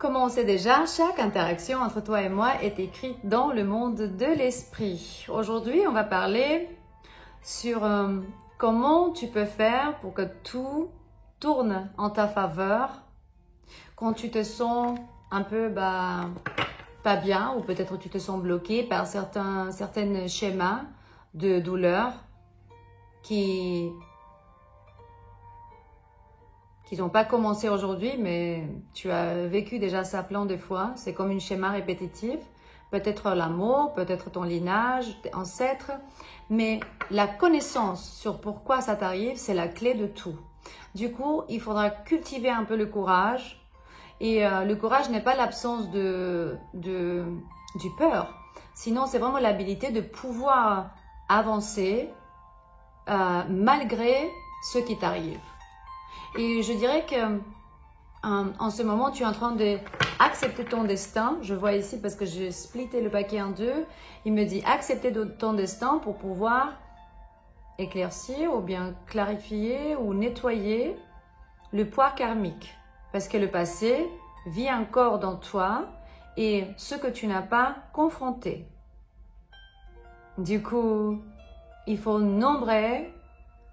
Comme on sait déjà, chaque interaction entre toi et moi est écrite dans le monde de l'esprit. Aujourd'hui, on va parler sur comment tu peux faire pour que tout tourne en ta faveur quand tu te sens un peu pas bien ou peut-être tu te sens bloqué par certains schémas de douleur qui n'ont pas commencé aujourd'hui, mais tu as vécu déjà ça plein de fois. C'est comme une schéma répétitif. Peut-être l'amour, peut-être ton lignage, tes ancêtres. Mais la connaissance sur pourquoi ça t'arrive, c'est la clé de tout. Du coup, il faudra cultiver un peu le courage. Et le courage n'est pas l'absence du peur. Sinon, c'est vraiment l'habilité de pouvoir avancer malgré ce qui t'arrive. Et je dirais que en ce moment, tu es en train d'accepter ton destin. Je vois ici parce que j'ai splitté le paquet en deux. Il me dit accepter ton destin pour pouvoir éclaircir ou bien clarifier ou nettoyer le poids karmique. Parce que le passé vit encore dans toi et ce que tu n'as pas confronté. Du coup, il faut nombrer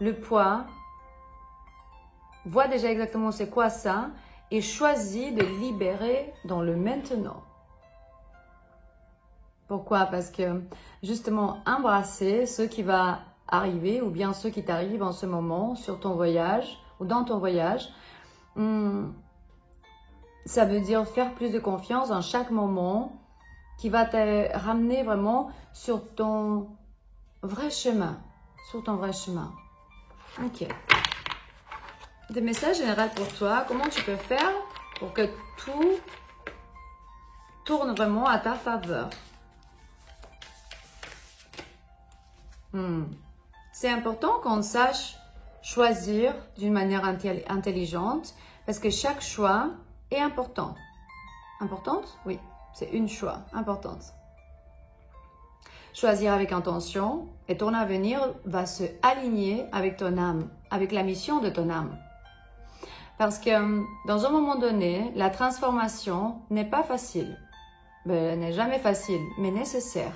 le poids. Vois déjà exactement c'est quoi ça et choisis de libérer dans le maintenant. Pourquoi? Parce que justement embrasser ce qui va arriver ou bien ce qui t'arrive en ce moment sur ton voyage ou dans ton voyage, ça veut dire faire plus de confiance dans chaque moment qui va te ramener vraiment sur ton vrai chemin. Sur ton vrai chemin. Ok. Des messages généraux pour toi. Comment tu peux faire pour que tout tourne vraiment à ta faveur? C'est important qu'on sache choisir d'une manière intelligente parce que chaque choix est important. Importante? Oui, c'est une choix importante. Choisir avec intention et ton avenir va se aligner avec ton âme, avec la mission de ton âme. Parce que dans un moment donné, la transformation n'est pas facile. Elle n'est jamais facile, mais nécessaire.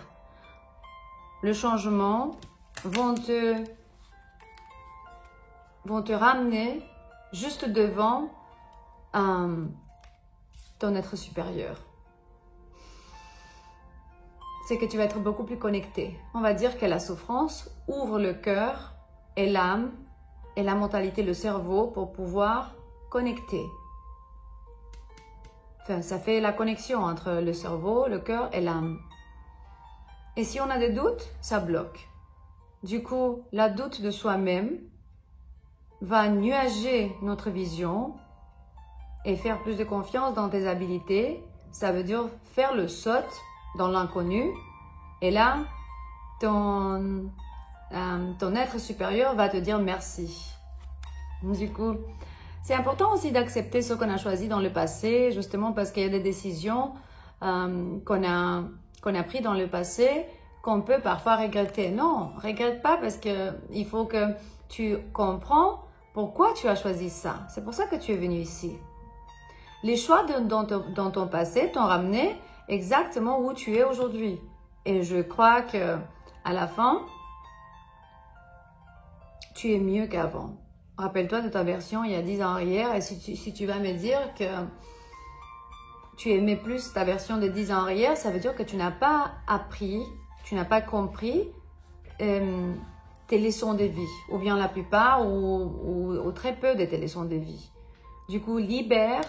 Le changement vont te ramener juste devant ton être supérieur. C'est que tu vas être beaucoup plus connecté. On va dire que la souffrance ouvre le cœur et l'âme et la mentalité, le cerveau pour pouvoir connecter. Enfin, ça fait la connexion entre le cerveau, le cœur et l'âme. Et si on a des doutes, ça bloque. Du coup, la doute de soi-même va nuager notre vision et faire plus de confiance dans tes habilités. Ça veut dire faire le saut dans l'inconnu. Et là, ton être supérieur va te dire merci. Du coup, c'est important aussi d'accepter ce qu'on a choisi dans le passé, justement parce qu'il y a des décisions qu'on a prises dans le passé qu'on peut parfois regretter. Non, regrette pas parce qu'il faut que tu comprends pourquoi tu as choisi ça. C'est pour ça que tu es venu ici. Les choix dans ton passé t'ont ramené exactement où tu es aujourd'hui. Et je crois que à la fin, tu es mieux qu'avant. Rappelle-toi de ta version il y a 10 ans en arrière et si tu vas me dire que tu aimais plus ta version de 10 ans en arrière, ça veut dire que tu n'as pas appris, tu n'as pas compris tes leçons de vie, ou bien la plupart ou très peu de tes leçons de vie. Du coup, libère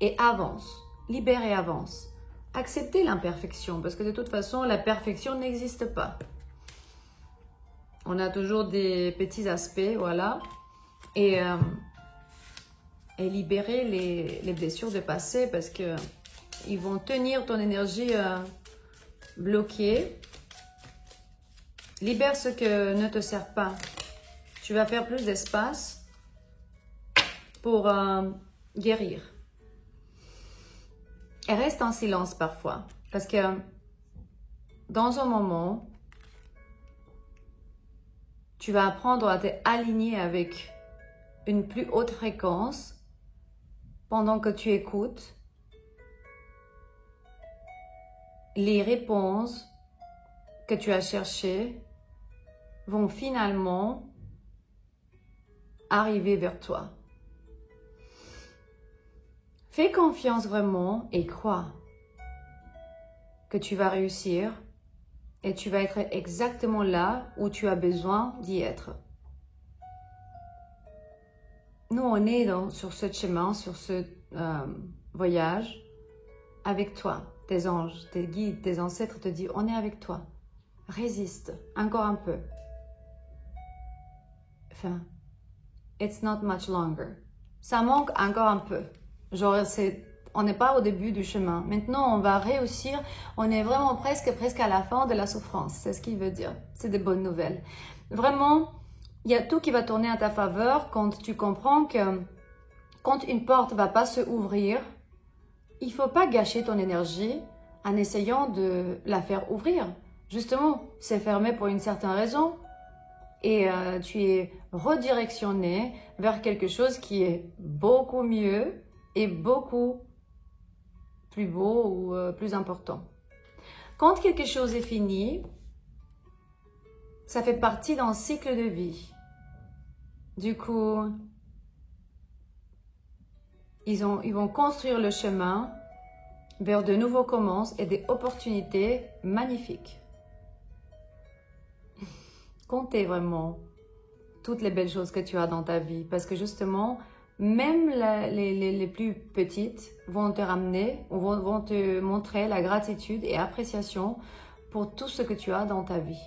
et avance. Libère et avance. Acceptez l'imperfection parce que de toute façon, la perfection n'existe pas. On a toujours des petits aspects, voilà. Et libérer les blessures de passé parce que ils vont tenir ton énergie bloquée. Libère ce que ne te sert pas. Tu vas faire plus d'espace pour guérir. Et reste en silence parfois parce que dans un moment, tu vas apprendre à t'aligner avec une plus haute fréquence pendant que tu écoutes les réponses que tu as cherchées vont finalement arriver vers toi. Fais confiance vraiment et crois que tu vas réussir et tu vas être exactement là où tu as besoin d'y être. Nous, on est sur ce chemin, sur ce voyage avec toi. Tes anges, tes guides, tes ancêtres te disent, on est avec toi. Résiste, encore un peu. Enfin, it's not much longer. Ça manque encore un peu. Genre, on n'est pas au début du chemin. Maintenant, on va réussir. On est vraiment presque à la fin de la souffrance. C'est ce qu'il veut dire. C'est des bonnes nouvelles. Vraiment, il y a tout qui va tourner à ta faveur quand tu comprends que quand une porte ne va pas se ouvrir, il ne faut pas gâcher ton énergie en essayant de la faire ouvrir. Justement, c'est fermé pour une certaine raison. Et tu es redirectionné vers quelque chose qui est beaucoup mieux et beaucoup plus beau ou plus important. Quand quelque chose est fini, ça fait partie d'un cycle de vie. Du coup, ils vont construire le chemin vers de nouveaux commences et des opportunités magnifiques. Comptez vraiment toutes les belles choses que tu as dans ta vie parce que justement, même les plus petites vont te ramener ou vont te montrer la gratitude et appréciation pour tout ce que tu as dans ta vie.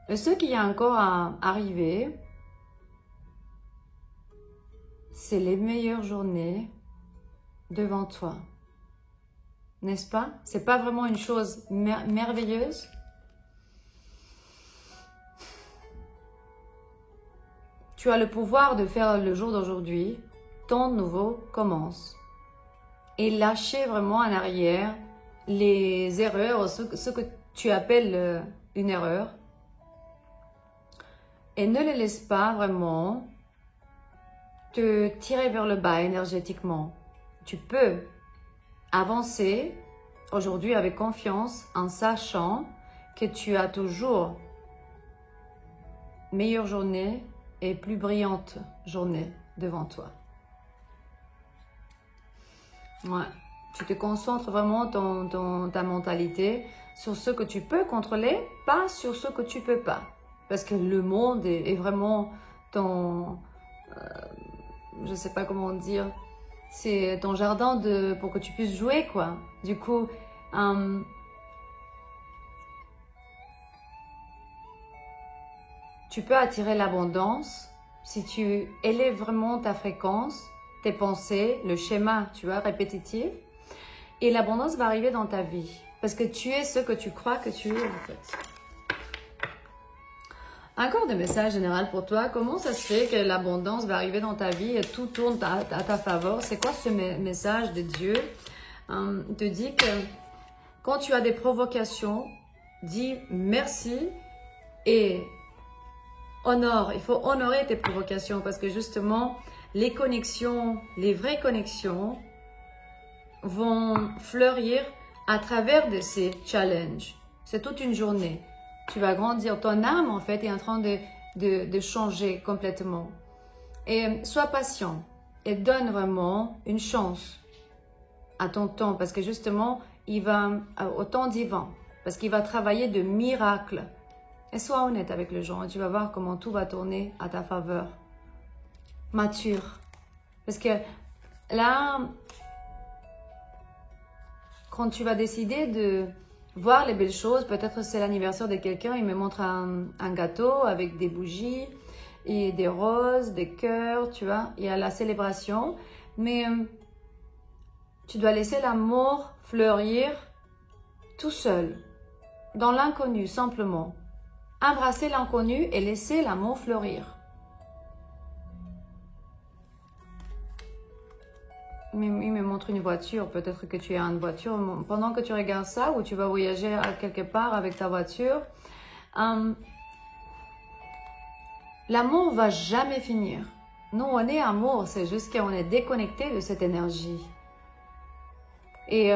Et ce qui est encore à arriver, c'est les meilleures journées devant toi. N'est-ce pas? C'est pas vraiment une chose merveilleuse? Tu as le pouvoir de faire le jour d'aujourd'hui, ton nouveau commence. Et lâcher vraiment en arrière les erreurs, ce que tu appelles une erreur. Et ne les laisse pas vraiment te tirer vers le bas énergétiquement. Tu peux avancer aujourd'hui avec confiance en sachant que tu as toujours meilleure journée et plus brillante journée devant toi. Ouais. Tu te concentres vraiment ta mentalité sur ce que tu peux contrôler, pas sur ce que tu peux pas. Parce que le monde est vraiment ton... je sais pas comment dire. C'est ton jardin pour que tu puisses jouer, quoi. Du coup, tu peux attirer l'abondance si tu élèves vraiment ta fréquence, tes pensées, le schéma, tu vois, répétitif. Et l'abondance va arriver dans ta vie. Parce que tu es ce que tu crois que tu es, en fait. Encore des messages généraux pour toi. Comment ça se fait que l'abondance va arriver dans ta vie et tout tourne à ta faveur? C'est quoi ce message de Dieu? Il te dit que quand tu as des provocations, dis merci et honore. Il faut honorer tes provocations parce que justement, les connexions, les vraies connexions vont fleurir à travers de ces challenges. C'est toute une journée. Tu vas grandir. Ton âme, en fait, est en train de changer complètement. Et sois patient et donne vraiment une chance à ton temps parce que justement, il va au temps divin parce qu'il va travailler de miracles. Et sois honnête avec les gens et tu vas voir comment tout va tourner à ta faveur. Mature. Parce que là, quand tu vas décider de voir les belles choses, peut-être c'est l'anniversaire de quelqu'un, il me montre un gâteau avec des bougies et des roses, des cœurs, tu vois. Il y a la célébration, mais tu dois laisser l'amour fleurir tout seul, dans l'inconnu simplement. Embrasser l'inconnu et laisser l'amour fleurir. Il me montre une voiture, peut-être que tu as une voiture. Pendant que tu regardes ça, ou tu vas voyager à quelque part avec ta voiture, l'amour va jamais finir. Nous, on est amour, c'est juste qu'on est déconnecté de cette énergie. Et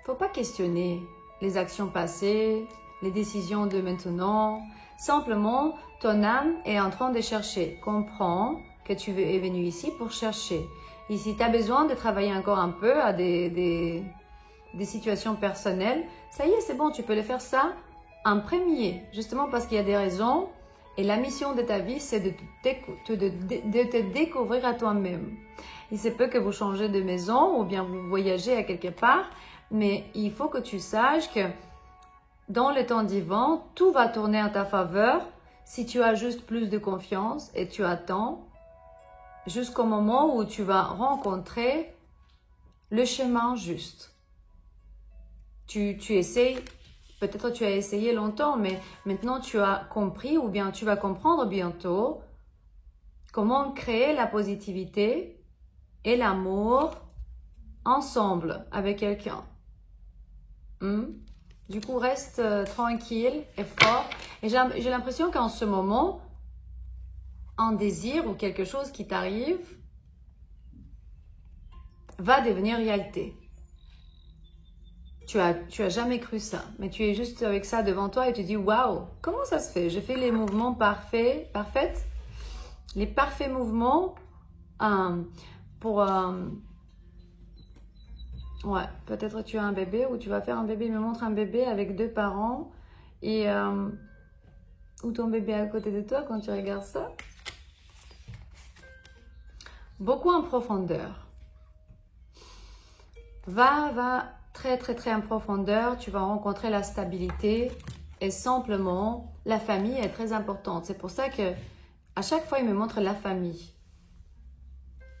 faut pas questionner les actions passées, les décisions de maintenant. Simplement, ton âme est en train de chercher. Comprends que tu es venu ici pour chercher. Et si tu as besoin de travailler encore un peu à des situations personnelles, ça y est, c'est bon, tu peux le faire ça en premier. Justement parce qu'il y a des raisons. Et la mission de ta vie, c'est de te découvrir à toi-même. Il se peut que vous changez de maison ou bien vous voyagez à quelque part, mais il faut que tu saches que dans le temps divin, tout va tourner en ta faveur si tu as juste plus de confiance et tu attends jusqu'au moment où tu vas rencontrer le chemin juste. Tu essayes, peut-être tu as essayé longtemps, mais maintenant tu as compris ou bien tu vas comprendre bientôt comment créer la positivité et l'amour ensemble avec quelqu'un. Du coup, reste tranquille et fort. Et j'ai l'impression qu'en ce moment, un désir ou quelque chose qui t'arrive va devenir réalité. Tu as jamais cru ça, mais tu es juste avec ça devant toi et tu dis waouh, comment ça se fait? Je fais les mouvements parfaits, les parfaits mouvements pour ouais, peut-être tu as un bébé ou tu vas faire un bébé. Il me montre un bébé avec 2 parents et ou ton bébé est à côté de toi quand tu regardes ça. Beaucoup en profondeur. Va très en profondeur. Tu vas rencontrer la stabilité et simplement la famille est très importante. C'est pour ça que à chaque fois il me montre la famille.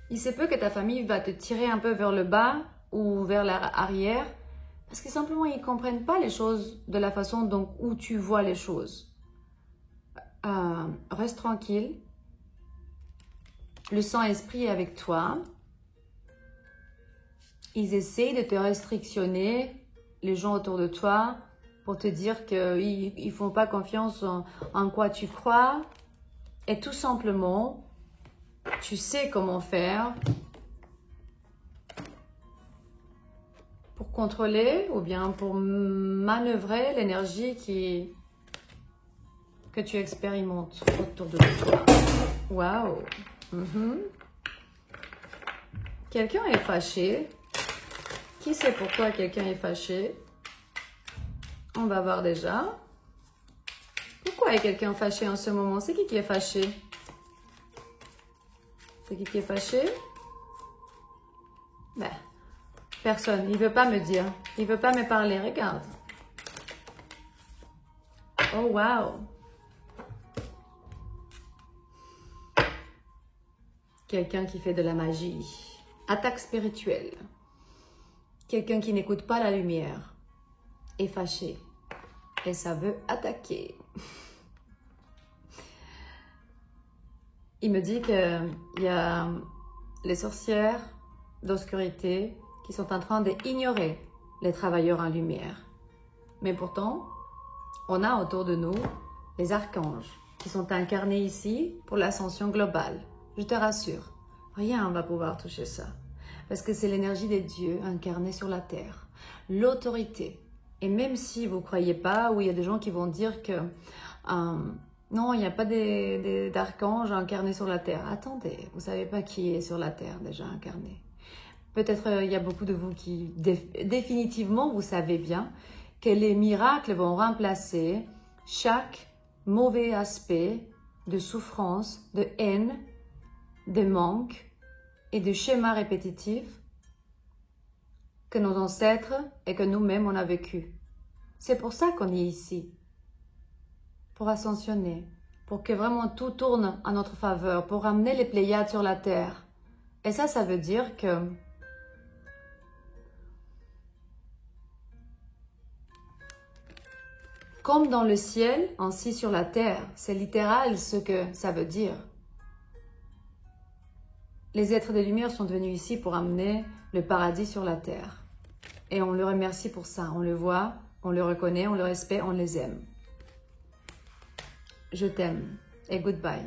Il se peut que ta famille va te tirer un peu vers le bas ou vers l'arrière, parce que simplement ils ne comprennent pas les choses de la façon où tu vois les choses. Reste tranquille. Le Saint-Esprit est avec toi. Ils essayent de te restrictionner, les gens autour de toi, pour te dire qu'ils ne font pas confiance en quoi tu crois. Et tout simplement, tu sais comment faire pour contrôler ou bien pour manœuvrer l'énergie que tu expérimentes autour de toi. Waouh! Quelqu'un est fâché. Qui sait pourquoi quelqu'un est fâché? On va voir déjà. Pourquoi est quelqu'un fâché en ce moment? C'est qui est fâché? C'est qui est fâché? Ben, personne. Il ne veut pas me dire. Il ne veut pas me parler. Regarde. Oh, wow. Quelqu'un qui fait de la magie. Attaque spirituelle. Quelqu'un qui n'écoute pas la lumière est fâché. Et ça veut attaquer. Il me dit qu'il y a les sorcières d'obscurité qui sont en train d'ignorer les travailleurs en lumière. Mais pourtant, on a autour de nous les archanges qui sont incarnés ici pour l'ascension globale. Je te rassure, rien ne va pouvoir toucher ça. Parce que c'est l'énergie des dieux incarnée sur la terre. L'autorité. Et même si vous ne croyez pas, ou il y a des gens qui vont dire que non, il n'y a pas d'archanges incarnés sur la terre. Attendez, vous ne savez pas qui est sur la terre déjà incarné. Peut-être il y a beaucoup de vous qui, définitivement, vous savez bien que les miracles vont remplacer chaque mauvais aspect de souffrance, de haine, de manque et de schémas répétitifs que nos ancêtres et que nous-mêmes on a vécu. C'est pour ça qu'on est ici, pour ascensionner, pour que vraiment tout tourne en notre faveur, pour ramener les Pléiades sur la terre. Et ça veut dire que comme dans le ciel, ainsi sur la terre, c'est littéral ce que ça veut dire. Les êtres de lumière sont venus ici pour amener le paradis sur la terre. Et on le remercie pour ça. On le voit, on le reconnaît, on le respecte, on les aime. Je t'aime et goodbye.